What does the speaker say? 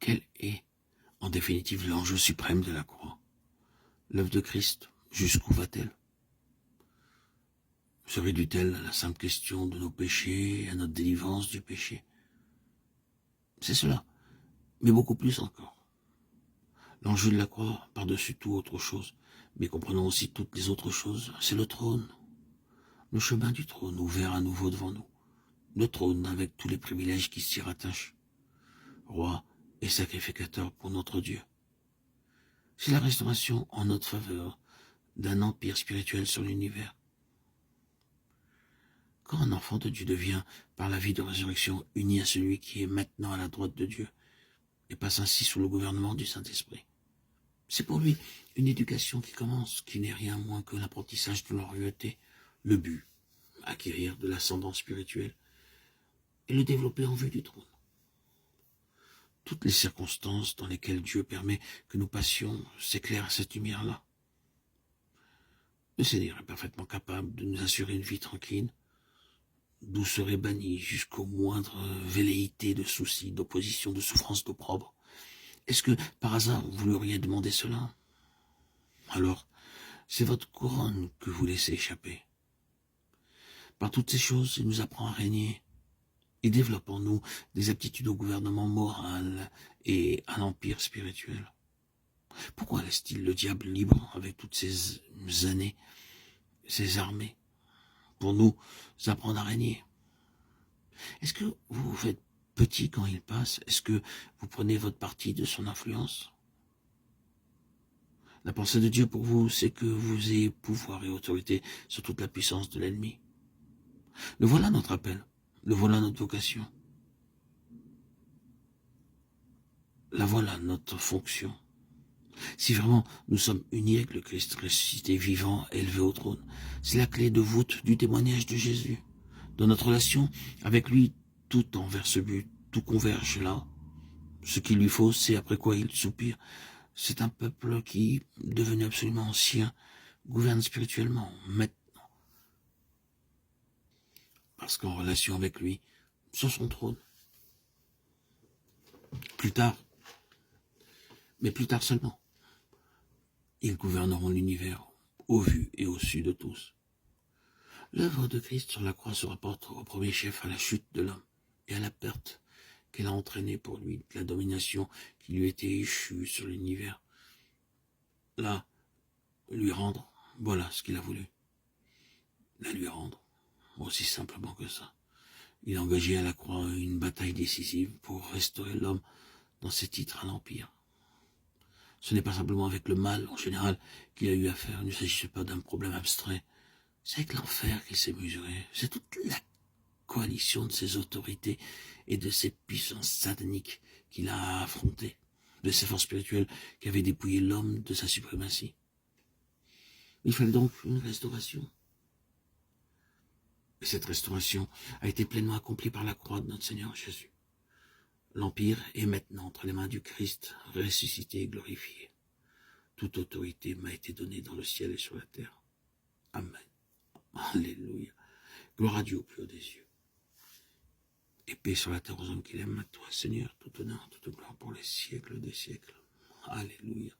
Quel est, en définitive, l'enjeu suprême de la croix? L'œuvre de Christ, jusqu'où va-t-elle? Se réduit-elle à la simple question de nos péchés, à notre délivrance du péché? C'est cela, mais beaucoup plus encore. L'enjeu de la croix, par-dessus tout autre chose, mais comprenons aussi toutes les autres choses, c'est le trône. Le chemin du trône ouvert à nouveau devant nous. Le trône avec tous les privilèges qui s'y rattachent. Roi et sacrificateur pour notre Dieu. C'est la restauration en notre faveur d'un empire spirituel sur l'univers. Quand un enfant de Dieu devient, par la vie de résurrection, uni à celui qui est maintenant à la droite de Dieu, et passe ainsi sous le gouvernement du Saint-Esprit, c'est pour lui une éducation qui commence, qui n'est rien moins que l'apprentissage de l'orienté, le but, acquérir de l'ascendant spirituel, et le développer en vue du trône. Toutes les circonstances dans lesquelles Dieu permet que nous passions s'éclairent à cette lumière-là. Le Seigneur est parfaitement capable de nous assurer une vie tranquille, d'où serait banni jusqu'aux moindres velléités de soucis, d'opposition, de souffrance, d'opprobre. Est-ce que, par hasard, vous lui auriez demandé cela? Alors, c'est votre couronne que vous laissez échapper. Par toutes ces choses, il nous apprend à régner. Il développe en nous des aptitudes au gouvernement moral et à l'empire spirituel. Pourquoi laisse-t-il le diable libre avec toutes ces années, ces armées, pour nous apprendre à régner? Est-ce que vous vous faites petit quand il passe? Est-ce que vous prenez votre parti de son influence? La pensée de Dieu pour vous, c'est que vous ayez pouvoir et autorité sur toute la puissance de l'ennemi. Le voilà notre appel, le voilà notre vocation. La voilà notre fonction. Si vraiment nous sommes unis avec le Christ ressuscité, vivant, élevé au trône, c'est la clé de voûte du témoignage de Jésus. Dans notre relation avec lui, tout tend vers ce but, tout converge là. Ce qu'il lui faut, c'est après quoi il soupire. C'est un peuple qui, devenu absolument ancien, gouverne spirituellement, maintenant. Parce qu'en relation avec lui, sur son trône. Plus tard, mais plus tard seulement, ils gouverneront l'univers, au vu et au su de tous. L'œuvre de Christ sur la croix se rapporte au premier chef à la chute de l'homme et à la perte qu'elle a entraînée pour lui, de la domination qui lui était échue sur l'univers. Là, lui rendre, voilà ce qu'il a voulu. La lui rendre, aussi simplement que ça. Il a engagé à la croix une bataille décisive pour restaurer l'homme dans ses titres à l'Empire. Ce n'est pas simplement avec le mal, en général, qu'il a eu affaire. Il ne s'agissait pas d'un problème abstrait. C'est avec l'enfer qu'il s'est mesuré. C'est toute la coalition de ses autorités et de ses puissances sataniques qu'il a affrontées, de ses forces spirituelles qui avaient dépouillé l'homme de sa suprématie. Il fallait donc une restauration. Et cette restauration a été pleinement accomplie par la croix de notre Seigneur Jésus. L'Empire est maintenant entre les mains du Christ, ressuscité et glorifié. Toute autorité m'a été donnée dans le ciel et sur la terre. Amen. Alléluia. Gloire à Dieu au plus haut des cieux. Et paix sur la terre aux hommes qu'il aime, à toi, Seigneur, tout honneur, toute gloire pour les siècles des siècles. Alléluia.